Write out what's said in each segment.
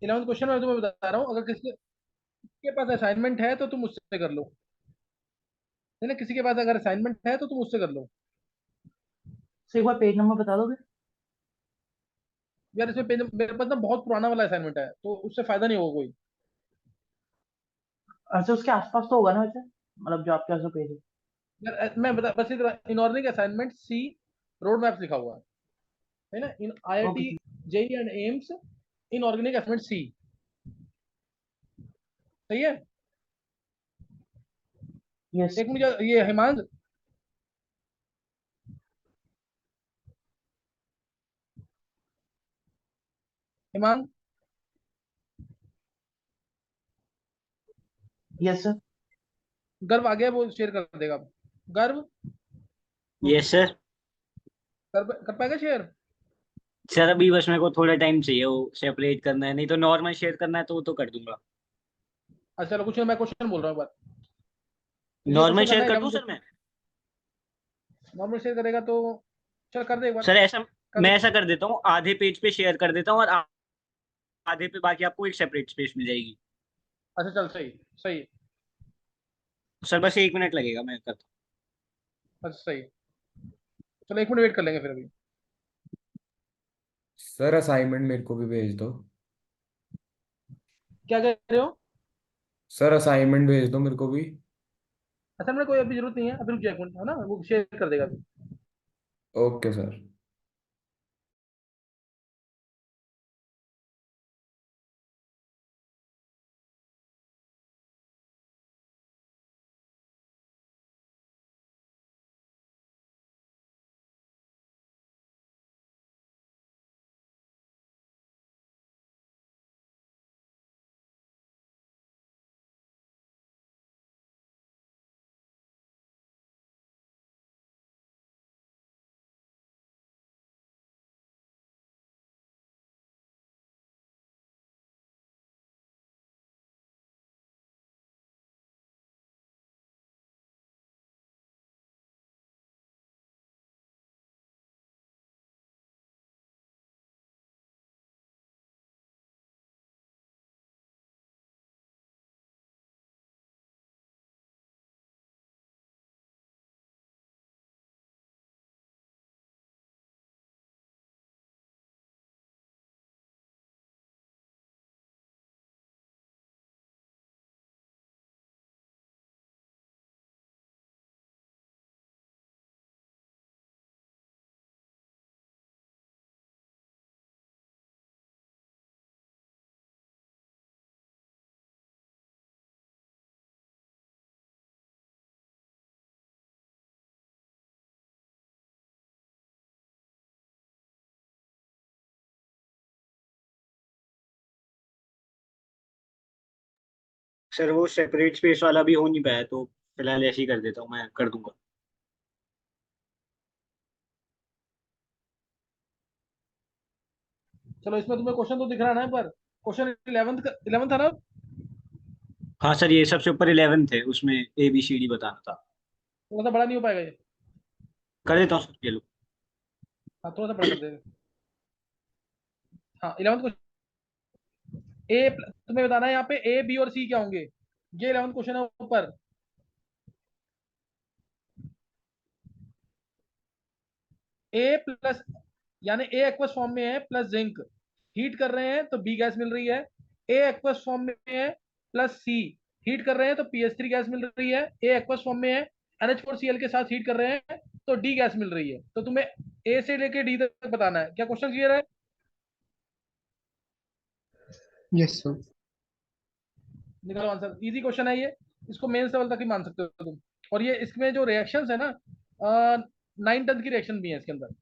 11th question मैं तुम्हें बता रहा हूँ, अगर किसी के पास असाइनमेंट है तो तुम उससे कर लो। है ना, किसी के पास अगर असाइनमेंट है तो तुम उससे कर लो। सर एक बार पेज नंबर बता दोगे? यार इसमें मेरे पास ना बहुत पुराना वाला असाइनमेंट है, तो उससे फायदा नहीं होगा कोई। अच्छा, उसके आसपास तो होगा ना वैसे, मतलब जो आपके पास जो पेज है। यार मैं बता बस इतना, inorganic assignment C, road map लिखा हुआ है ना, in okay IIT sir. JEE and AIIMS, inorganic assignment C. सही है। यस। एक मुझे ये हिमांश, हिमांश, यस सर। गर्व आ गया, वो शेयर कर देगा अब। गर्व यस सर। कर पाएगा शेयर? सर अभी बस मेरे को थोड़ा टाइम चाहिए, वो सेपरेट करना है, नहीं तो नॉर्मल शेयर करना है तो वो तो कर दूंगा। अच्छा चलो, कुछ नहीं, मैं क्वेश्चन बोल रहा हूँ एक बार। तो ये नॉर्मल क्वेश्चन शेयर करना है कर दूं 11th सर मैं? क्वेश्चन। नॉर्मल शेयर करेगा तो चल कर दे एक बार। सर ऐसा, कर मैं दे। ऐसा कर देता हूँ, आधे पेज पे शेयर कर देता हूँ और आधे पे बाकी आपको एक सेपरेट स्पेस मिल जाएगी। अच्छा चल, सही सही। सर बस 1 मिनट लगेगा, मैं करता अच्छा सही। चलो 1 मिनट वेट कर लेंगे फिर अभी। सर असाइनमेंट मेरे को भी भेज दो। क्या कह रहे हो? सर असाइनमेंट भेज दो मेरे को भी। अच्छा मेरे कोई अभी जरूरत नहीं है, अभी रुक जाए एक मिनट, है ना, वो शेयर कर देगा अभी। Okay sir. हूँ। सर वो सेपरेट स्पेस वाला भी हो नहीं पाया, तो फिलहाल ऐसे ही कर देता हूँ, मैं कर दूंगा। चलो इसमें तुम्हें क्वेश्चन तो दिख रहा है ना पर। क्वेश्चन 11th का, 11th था ना? हाँ सर, ये सबसे ऊपर 11 थे, उसमें ABCD बताना था। थोड़ा सा बड़ा नहीं हो पाएगा ये? कर देता हूँ सर, ये लो। हाँ थोड़ा सा बड़ा कर देगा। हाँ 11th क्वेश्चन। ए, तुम्हें बताना है यहाँ पे ए बी और सी क्या होंगे। ये 11th क्वेश्चन है ऊपर। ए प्लस, यानी ए एक्वस फॉर्म में है प्लस जिंक, हीट कर रहे हैं तो बी गैस मिल रही है। ए एक्वस फॉर्म में है प्लस सी, हीट कर रहे हैं तो PH3 गैस मिल रही है। ए एक्वस फॉर्म में है, NH4Cl के साथ हीट कर रहे हैं तो डी गैस मिल रही है। तो तुम्हें ए से लेके डी तक बताना है। क्या क्वेश्चन क्लियर है? Yes sir. निकालो आंसर, इजी क्वेश्चन है ये। इसको मेंस लेवल तक ही मान सकते हो तुम। और ये इसमें जो रिएक्शंस है ना, 9 टन की रिएक्शन भी है इसके अंदर।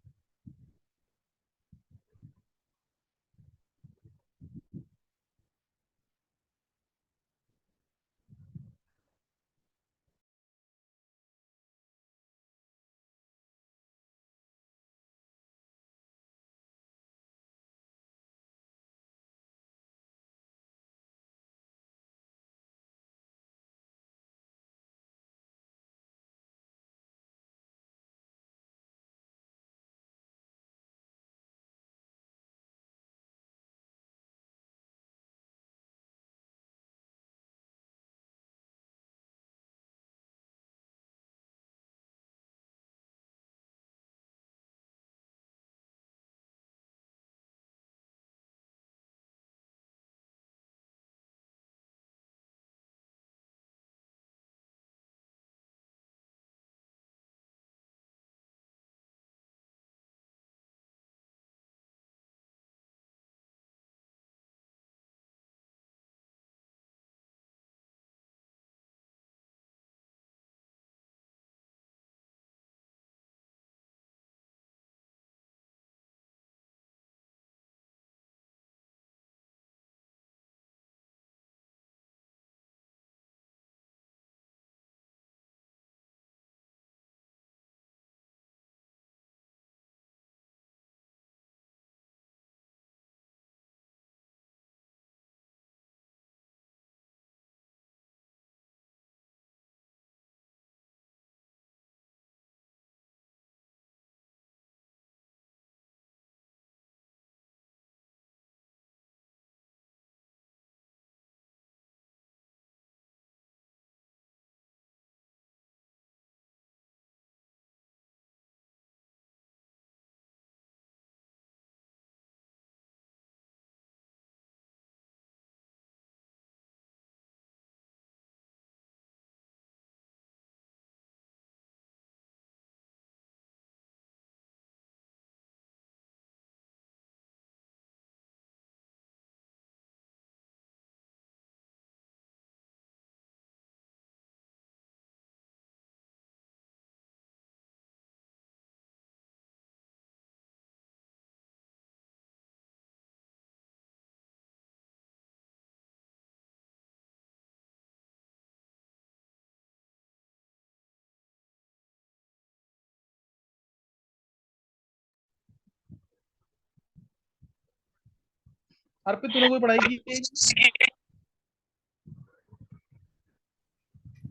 अर्पित तूने कोई पढ़ाई की है?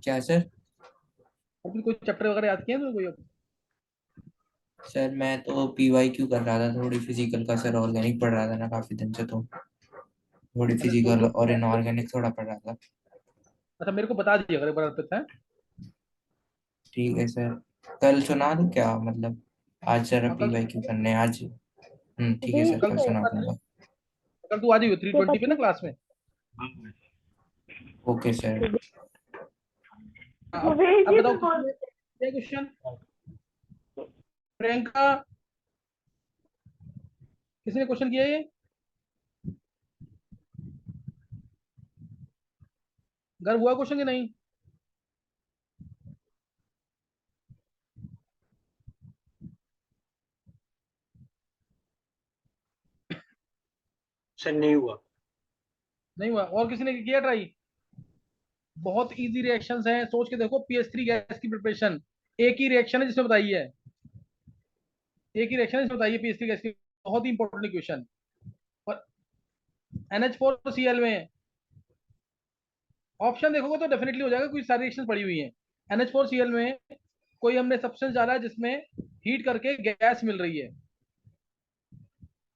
क्या सर? अर्पित कोई चैप्टर वगैरह याद किया है तूने कोई? सर मैं तो PYQ कर रहा था, थोड़ी फिजिकल का सर, ऑर्गेनिक पढ़ रहा था ना काफी दिन से, तो थोड़ी अच्छा फिजिकल और इनऑर्गेनिक थोड़ा पढ़ रहा था। अच्छा मेरे को बता दीजिए अगर एक बार अर्पित है। ठीक है सर, कल सुना दूं क्या, मतलब आज सर हाँ, कल PYQ करने हैं आज। ठीक है सर, कल कल सुना दूंगा। कल तू आ जाइयो 3:20 पे ना क्लास में। Okay sir. अब बताओ क्वेश्चन। प्रियंका, किसने क्वेश्चन किया ये? घर हुआ क्वेश्चन कि नहीं? सर नहीं हुआ। नहीं हुआ। और किसी ने किया ट्राई? बहुत इजी रिएक्शंस हैं, सोच के देखो। PS3 गैस की प्रिपरेशन एक ही रिएक्शन है जिसमें बताई है, एक ही रिएक्शन है जिसमें बताई है PS3 गैस की। बहुत ही इंपॉर्टेंट इक्वेशन। और NH4Cl में ऑप्शन देखोगे तो डेफिनेटली हो जाएगा, कुछ सारी रिएक्शन पड़ी हुई हैं। NH4Cl में कोई हमने सब्सटेंस डाला है जिसमें हीट करके गैस मिल रही है,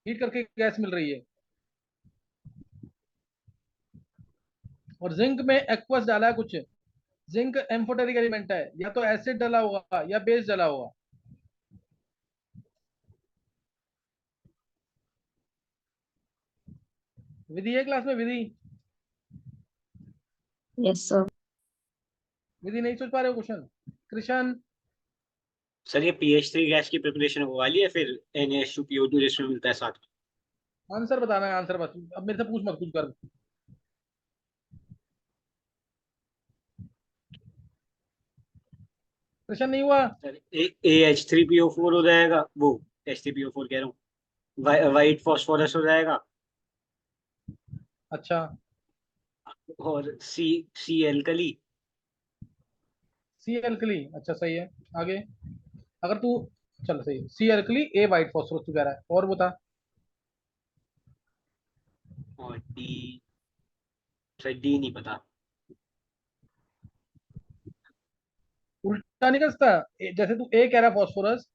हीट करके गैस मिल रही है। और जिंक में एक्वस डाला है कुछ। जिंक एम्फोटेरिक एलिमेंट है, या तो एसिड डाला होगा या बेस डाला होगा। विधि है क्लास में? विधि यस सर। विधि नहीं सोच पा रहे हो क्वेश्चन? कृष्ण, सर ये PH3 गैस की प्रिपरेशन वो वाली है, फिर NH2PO2 जिसमें मिलता है साथ में। आंसर बताना है, आंसर बस। अब मेरे से पूछ मत कुछ कर। कृष्ण नहीं हुआ? सर AH3PO4 हो जाएगा, वो H3PO4 कह रहा हूँ, वाइट फॉस्फोरस हो जाएगा, अच्छा, और सी एल्कली। सी एल्कली, अच्छा सही है। आगे अगर तू, चल सही है। सी एल्कली ए वाइट फॉस्फोरस तू कह रहा है, और बता। और सर डी नहीं पता। उल्टा नहीं कर सकता? जैसे तू ए कह रहा है फॉस्फोरस,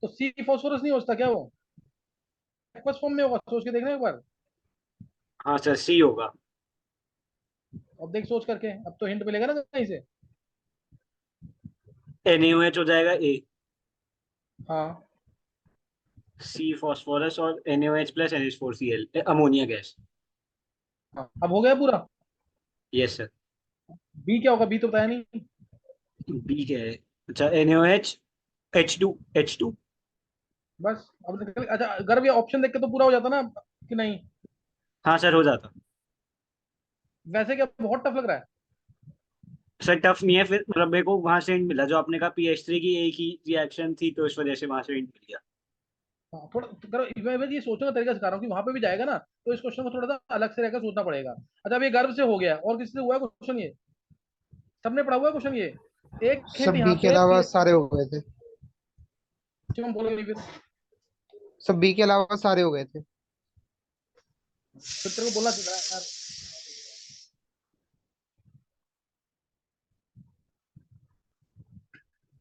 तो सी फॉस्फोरस नहीं हो सकता क्या? वो एक्वस फॉर्म में होगा, सोच के देखना एक बार। हाँ सर सी होगा। अब देख सोच करके, अब तो हिंट मिलेगा ना कहीं से। NaOH हो जाएगा ए, हाँ सी फॉस्फोरस और NaOH plus NH4Cl ammonia gas. हाँ, अब हो गया पूरा। Yes sir. बी क्या होगा? बी तो बताया नहीं। बी क्या है? अच्छा NaOH H2। बस अब निकल। अच्छा अगर ये ऑप्शन देख के तो पूरा हो जाता ना, कि नहीं? हाँ सर हो जाता। वैसे क्या बहुत टफ लग रहा है? सर टफ नहीं है, फिर मतलब मेरे को वहां से हिंट मिला, जो आपने कहा PH3 की एक ही रिएक्शन थी, तो इस वजह से वहां से हिंट मिल गया। हाँ, थोड़ा तो करो। मैं ये सोचने का तरीका सिखा रहा हूँ कि वहां पे भी जाएगा ना, तो इस क्वेश्चन को थोड़ा सा अलग से रहकर सोचना पड़ेगा। अच्छा अब ये गर्भ से हो गया, और किसी से हुआ है क्वेश्चन ये? सबने पढ़ा हुआ है क्वेश्चन ये? एक हिंट सब बी यहाँ के पे अलावा सारे हो गए थे। हम बोलोगे नहीं फिर? सब बी के अलावा सारे हो गए थे। फिर तेरे को बोलना चाहिए था यार।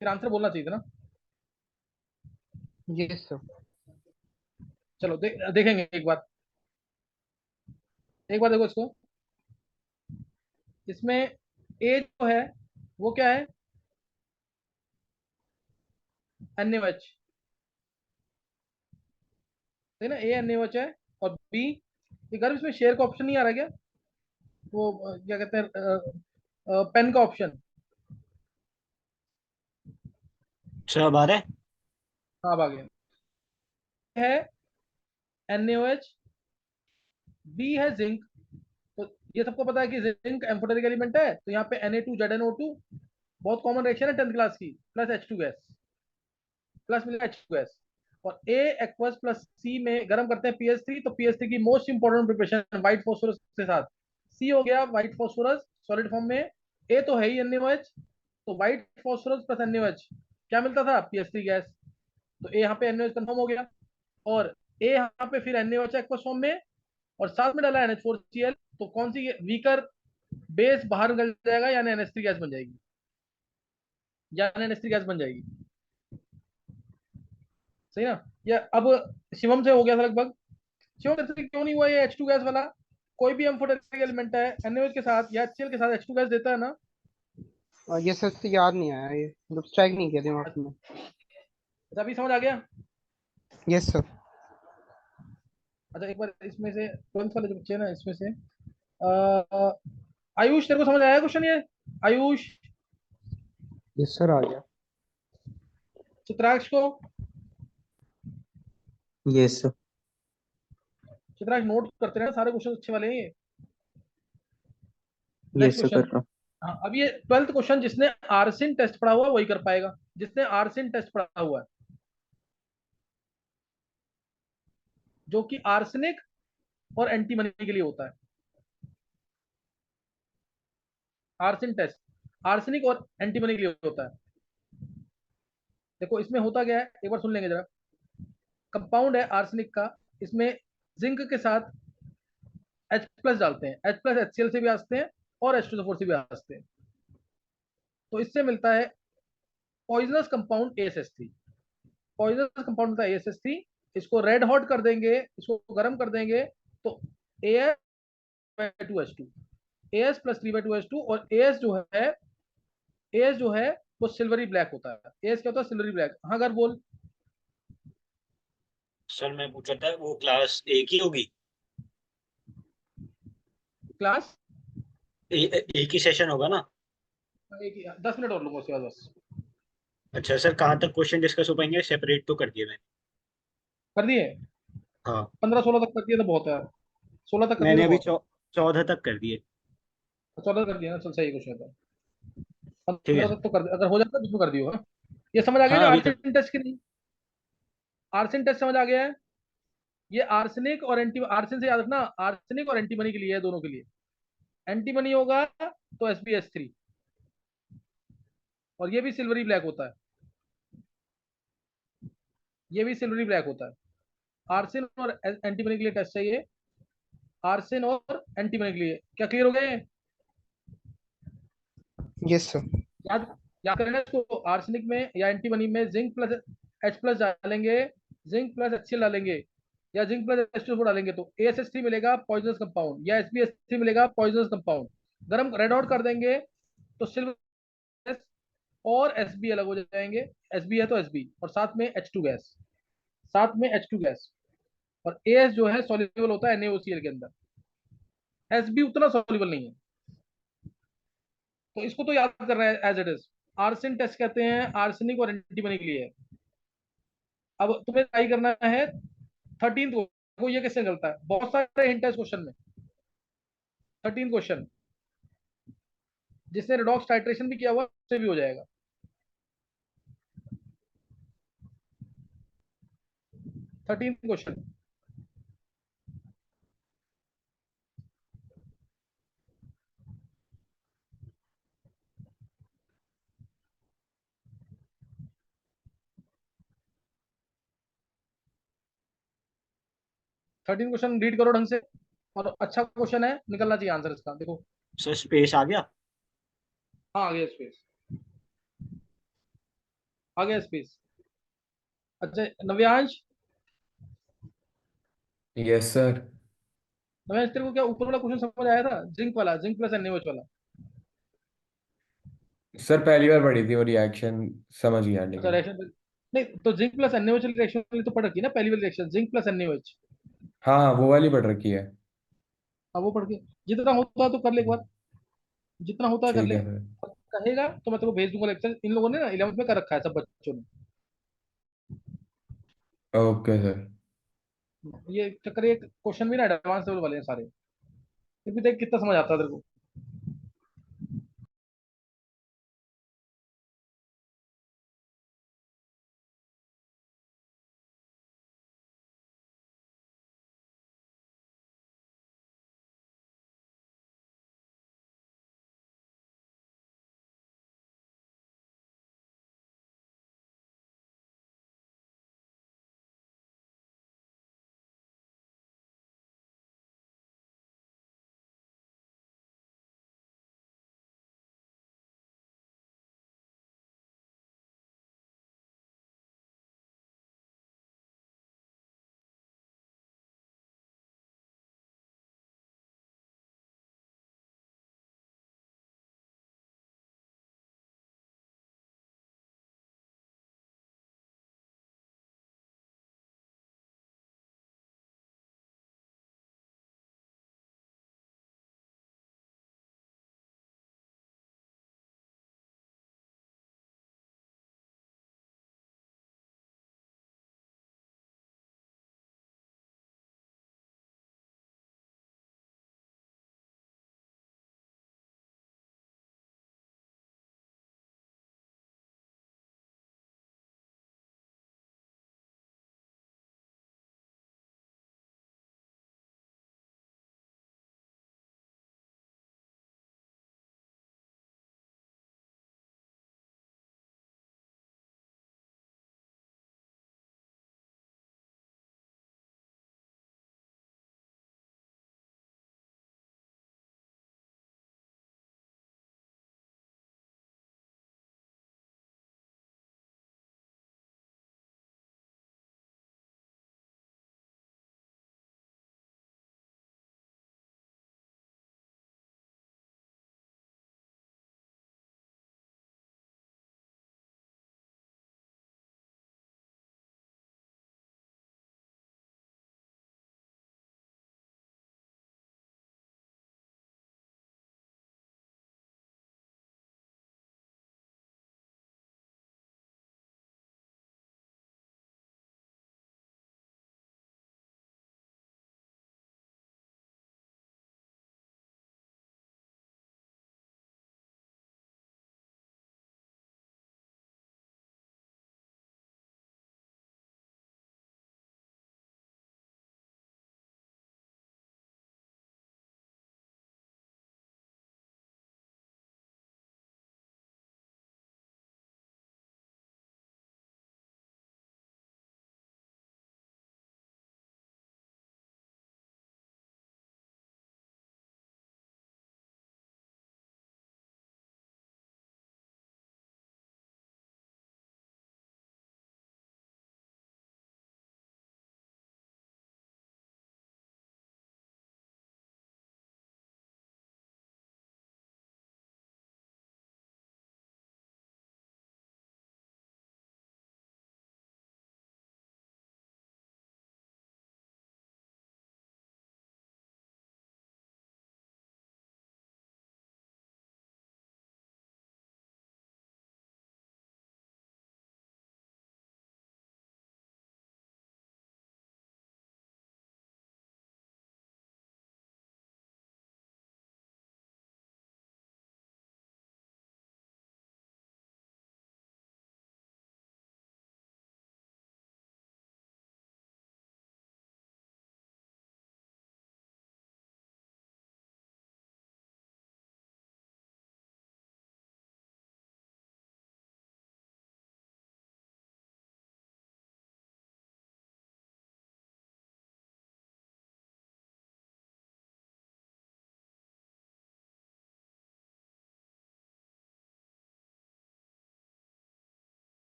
फिर आंसर बोलना चाहिए था ना। Yes sir. चलो देखेंगे एक बार। एक बार देखो इसको। इसमें ए जो है वो क्या है? NaOH, है ना? ए NaOH है। और बी, ये गर्भ इसमें शेयर का ऑप्शन नहीं आ रहा क्या? वो क्या कहते हैं, पेन का ऑप्शन। अच्छा अब आ रहा है। हाँ अब आ गया। है NaOH, बी है जिंक। तो ये सबको पता है कि जिंक एम्फोटेरिक एलिमेंट है, तो यहाँ पे Na2ZnO2 बहुत कॉमन रिएक्शन है 10th क्लास की, प्लस H2 गैस, प्लस मिला H2 गैस। और A एक्वस प्लस C में गर्म करते हैं PS3, तो PS3 की most important preparation white phosphorus के साथ। C हो गया व्हाइट फॉस्फोरस सॉलिड फॉर्म में। A तो है ही NaOH, तो व्हाइट फॉस्फोरस प्लस NaOH क्या मिलता था? PS3 gas. तो A यहाँ पे NaOH कंफर्म हो गया। और A यहाँ पे फिर NaOH एक्वस फॉर्म में, और साथ में डाला NH4Cl, तो कौन सी वीकर बेस बाहर निकल जाएगा, यानी NH3 गैस बन जाएगी, यानी NH3 गैस बन जाएगी। सही ना? या अब शिवम से हो गया था लगभग। शिवम तेरे से क्यों नहीं हुआ ये H2 गैस वाला? कोई भी एम्फोटेरिक एलिमेंट है NaOH के साथ या HCl के साथ H2 गैस देता है ना? और ये सच से याद नहीं आया, ये मतलब स्ट्राइक नहीं किया दिमाग में। अच्छा अभी समझ आ गया? Yes sir. अच्छा एक बार इसमें से 12th वाले जो बच्चे हैं ना, इसमें से आयुष तेरे को समझ आया क्वेश्चन ये? आयुष, यस सर, आ गया। चित्राक्ष को? Yes sir. चित्राक्ष नोट करते रहे, सारे क्वेश्चन अच्छे वाले हैं ये। Next yes sir, question. कर रहा हूँ। हाँ, अब ये 12th क्वेश्चन जिसने आर्सिन टेस्ट पढ़ा हुआ है वही कर पाएगा, जिसने आर्सिन टेस्ट पढ़ा हुआ है, जो कि आर्सेनिक और एंटीमनी के लिए होता है। आर्सिन टेस्ट आर्सेनिक और एंटीमनी के लिए होता है। देखो इसमें होता क्या है, एक बार सुन लेंगे जरा। कंपाउंड है आर्सेनिक का, इसमें जिंक के साथ H प्लस डालते हैं, H प्लस HCl से भी आते हैं और H2SO4 से भी आते हैं, तो इससे मिलता है poisonous compound ASH3। Poisonous compound मिलता है ASH3। इसको रेड हॉट कर देंगे, इसको गर्म कर देंगे, तो AS2H2, AS प्लस 3/2H2, और AS जो है वो सिल्वरी ब्लैक होता है। AS क्या होता है? Silvery black. हाँ अगर बोल। सर मैं पूछा था वो क्लास ए की होगी। क्लास एक ही सेशन होगा ना? एक 10 मिनट और लूंगा उसके बाद बस। अच्छा सर, कहाँ तक क्वेश्चन डिस्कस हो पाएंगे? सेपरेट तो कर दिए मैंने। कर दिए? हाँ, 15-16 तक कर दिए तो बहुत है। 16 तक कर दिए तो मैंने अभी बहुत है। 14 तक कर दिए। 14 कर दिया ना, चल सही कुछ है तो। ठीक है 15 सर। तक तो कर दिया, अगर हो जाता है तो कर दियो। हाँ, ये समझ आ गया हाँ जो अभी तक। आर्सेनिक टेस्ट की नहीं? आर्सेनिक टेस्ट समझ आ गया है? ये आर्सेनिक और एंटी, आर्सेन से याद रखना, आर्सेनिक और एंटीमनी के लिए है, दोनों के लिए। एंटीमनी होगा तो SbH3, और ये भी सिल्वरी ब्लैक होता है, ये भी सिल्वरी ब्लैक होता है। आर्सेन और एंटीमनी के लिए टेस्ट चाहिए, आर्सेन और एंटीमनी के लिए। क्या क्लियर हो गए? Yes sir. याद याद करना इसको। आर्सेनिक में या एंटीमनी में जिंक प्लस H प्लस डालेंगे, जिंक प्लस HCl डालेंगे, या जिंक प्लस H2SO4 डालेंगे, तो ASH3 मिलेगा पॉइजनस कंपाउंड, या SbH3 मिलेगा पॉइजनस कंपाउंड। गर्म रेड आउट कर देंगे तो सिल्वर और SB अलग हो जाएंगे। SB है तो SB, और साथ में H2 गैस, साथ में H2 गैस। और AS जो है सॉल्युबल होता है NaOCl के अंदर, SB उतना सॉल्युबल नहीं है। तो इसको तो याद करना है एज इट इज। आर्सेन टेस्ट कहते हैं आर्सेनिक और एंटीमनी के लिए। अब तुम्हें ट्राई करना है 13 को, ये कैसे निकलता है? बहुत सारे हिंट है इस क्वेश्चन में। 13 क्वेश्चन, जिसने रिडॉक्स टाइट्रेशन भी किया हुआ उससे भी हो जाएगा। 13 क्वेश्चन। 13 क्वेश्चन रीड करो ढंग से, और अच्छा क्वेश्चन है, निकलना चाहिए आंसर इसका। देखो सर स्पेस आ गया। हाँ, आ गया स्पेस, आ गया स्पेस। अच्छा नव्यांश, यस सर। नव्यांश तेरे को क्या ऊपर वाला क्वेश्चन समझ आया था, जिंक वाला, जिंक प्लस NaOH वाला? सर पहली बार पढ़ी थी वो रिएक्शन, समझ गया अच्छा लेकिन। रिएक्शन, नहीं तो जिंक प्लस NaOH रिएक्शन तो पढ़ रखी है ना, पहली वाली रिएक्शन जिंक प्लस NaOH। हाँ हाँ, वो वाली पढ़ रखी है। हाँ वो पढ़ के जितना होता है तो कर ले एक बार, जितना होता है कर ठीक ले। है सर। कहेगा तो मैं तेरे को भेज दूंगा लेक्चर, इन लोगों ने ना 11th में कर रखा है सब बच्चों ने। Okay sir. ये चक्कर, ये क्वेश्चन भी ना एडवांस लेवल वाले हैं सारे। फिर भी देख कितना समझ आता है तेरे को।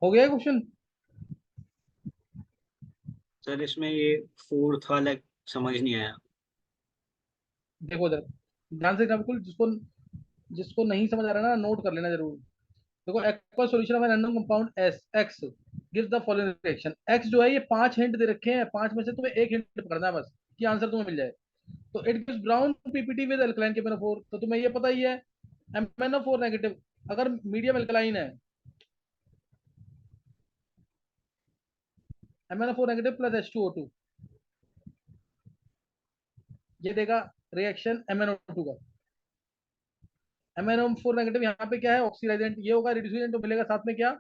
हो गया क्वेश्चन? सर इसमें ये फोर्थ वाला समझ नहीं आया। देखो इधर ध्यान से, बिल्कुल जिसको जिसको नहीं समझ आ रहा ना, नोट कर लेना जरूर। देखो aqua solution of an random compound S X gives the following reaction. X जो है ये 5 हिंट दे रखे हैं, 5 में से तुम्हें एक हिंट पकड़ना है बस कि आंसर तुम्हें मिल जाए। तो it gives brown PPT with alkaline KMnO4, तो तुम्हें ये पता ही है MnO4 नेगेटिव अगर मीडियम अल्कलाइन है, MnO4 नेगेटिव प्लस H2O2 ये देगा रिएक्शन MnO2 का। MnO4 नेगेटिव यहाँ पे क्या है, ऑक्सीडाइजेंट, ये होगा रिड्यूसेंट, तो मिलेगा साथ में क्या,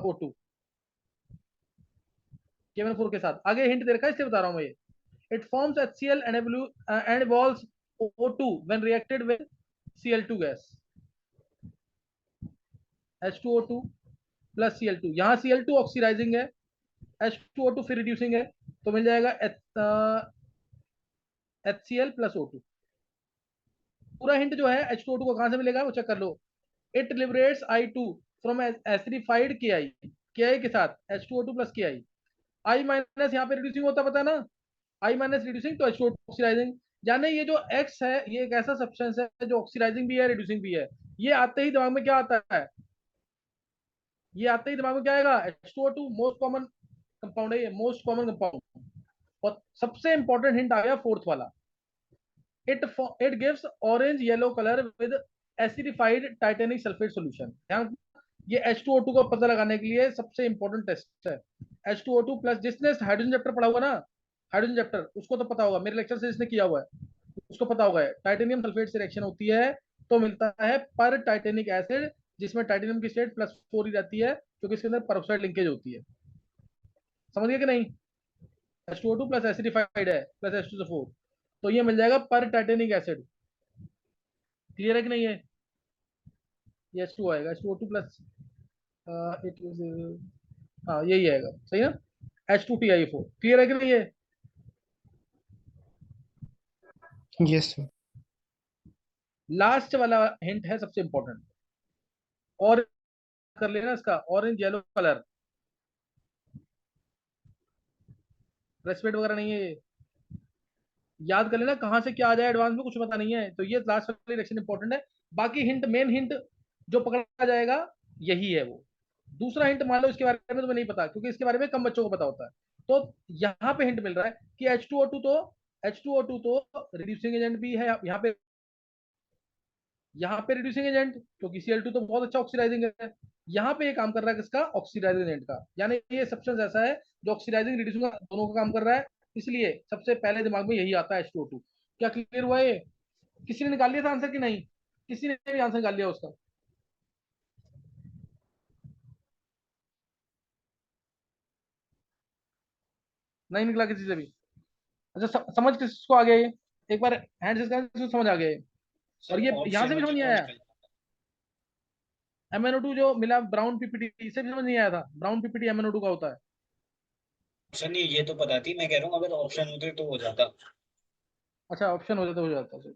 O2 KMnO4 के साथ। आगे हिंट दे रखा है इसलिए बता रहा हूँ मैं ये। It forms HCl and evolves O2 when reacted with Cl2 gas. H2O2 plus Cl2, यहाँ Cl2 ऑक्सीडाइजिंग है, H2O2 फिर रिड्यूसिंग है, तो मिल जाएगा HCl plus O2। पूरा हिंट जो है H2O2 को कहां से मिलेगा वो चेक कर लो। It liberates I2 from acidified Ki, Ki के साथ H2O2 plus Ki। I minus यहाँ पे रिड्यूसिंग होता पता है ना, I माइनस रिड्यूसिंग तो H2O2 ऑक्सीडाइजिंग। यानी ये जो X है ये एक ऐसा सब्सटेंस है जो ऑक्सीडाइजिंग भी है रिड्यूसिंग भी है। ये आते ही दिमाग में क्या आता है, ये आते ही दिमाग में क्या आएगा, H2O2 मोस्ट कॉमन कंपाउंड है, ये मोस्ट कॉमन कंपाउंड। और सबसे इंपॉर्टेंट हिंट आ गया फोर्थ वाला, it gives orange yellow color with acidified titanic sulfate solution। ये H2O2 को पता लगाने के लिए सबसे इंपॉर्टेंट टेस्ट है। H2O2 प्लस, जिसने हाइड्रोजन चैप्टर पढ़ा हुआ ना, हाइड्रोजन चैप्टर उसको तो पता होगा, मेरे लेक्चर से जिसने किया हुआ है उसको पता होगा। टाइटेनियम सल्फेट से रिएक्शन होती है तो मिलता है पर टाइटेनिक एसिड, जिसमें टाइटेनियम की स्टेट +4 ही रहती है क्योंकि इसके अंदर पेरोक्साइड लिंकेज होती है। समझ गए कि नहीं? H2O2 प्लस एसिडिफाइड है प्लस H2SO4, तो ये मिल जाएगा पर टाइटेनिक एसिड। क्लियर है कि नहीं है? ये H2 आएगा, H2O2 प्लस हाँ यही आएगा, सही ना, H2TiO4। क्लियर है कि नहीं है? Yes sir. लास्ट वाला हिंट है सबसे इंपॉर्टेंट, और कर लेना इसका, ऑरेंज येलो कलर, रेस्पेक्ट वगैरह नहीं है ये, याद कर लेना कहां से क्या आ जाए, एडवांस में कुछ पता नहीं है, तो ये लास्ट वाली रिएक्शन इंपॉर्टेंट है। बाकी हिंट, मेन हिंट जो पकड़ा जाएगा यही है वो। दूसरा हिंट मान लो इसके बारे में तुम्हें नहीं पता क्योंकि इसके बारे में कम बच्चों को पता होता है, तो यहाँ पे हिंट मिल रहा है कि H2O2 तो रिड्यूसिंग एजेंट भी है यहाँ पे रिड्यूसिंग एजेंट, क्योंकि Cl2 तो बहुत अच्छा ऑक्सीडाइजिंग है। यहाँ पे ये काम कर रहा है किसका, ऑक्सीडाइजिंग एजेंट का, यानी ये सब्सटेंस ऐसा है जो ऑक्सीडाइजिंग रिड्यूसिंग दोनों का काम कर रहा है, इसलिए सबसे पहले दिमाग में यही आता है H2O2। क्या क्लियर हुआ ये? किसी ने निकाल लिया था आंसर कि नहीं? किसी ने भी आंसर निकाल लिया उसका? नहीं निकला किसी से भी? अच्छा समझ किसको आ गया ये, एक बार हैंड से समझ आ गया ये। और ये यहाँ से भी समझ नहीं आया, MnO2 जो मिला ब्राउन पीपीटी, इसे भी समझ नहीं आया था, ब्राउन पीपीटी MnO2 का होता है। सर नहीं, ये तो पता थी, मैं कह रहा हूँ अगर ऑप्शन होते तो हो जाता। अच्छा ऑप्शन हो जाता, हो जाता है।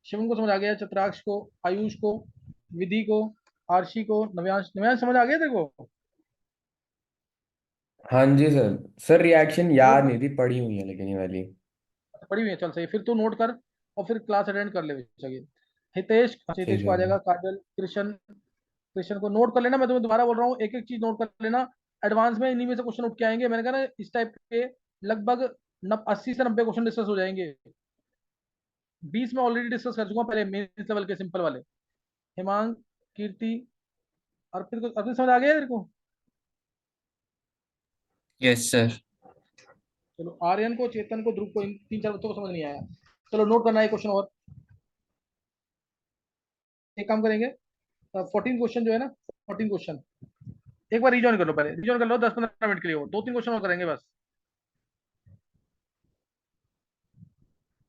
शिवम को समझ आ गया, चित्राक्ष को, आयुष को, विधि को, आरशी को, नव्यांश, नव्यांश समझ आ गया तेरे को? हाँ जी सर। सर रिएक्शन नोट याद नहीं थी, पढ़ी हुई है लेकिन ये वाली। पड़ी हुई है, चल सही, फिर तू नोट कर और फिर क्लास अटेंड कर ले चाहिए। हितेश, अच्छा, हितेश ठीक को है आ सर। जाएगा, काजल, कृष्ण, कृष्ण को नोट कर लेना, मैं तुम्हें दोबारा बोल रहा हूँ, एक एक चीज नोट कर लेना। एडवांस में इन्हीं में से क्वेश्चन उठ के आएंगे, मैंने कहा ना इस टाइप के लगभग 80 से 90 क्वेश्चन डिस्कस हो जाएंगे। 20 में ऑलरेडी डिस्कस कर चुका हूँ पहले, मेन लेवल के सिंपल वाले। हिमांग, कीर्ति, अर्पित को, अर्पित समझ आ गया तेरे को? Yes sir. चलो आर्यन को, चेतन को, ध्रुव को, इन 3-4 बच्चों को समझ नहीं आया। चलो नोट करना है क्वेश्चन, और एक काम करेंगे, 14 क्वेश्चन जो है ना, 14 क्वेश्चन एक बार रिजॉइन कर लो, पहले रिजॉइन कर लो 10-15 मिनट के लिए, वो 2-3 क्वेश्चन और करेंगे बस।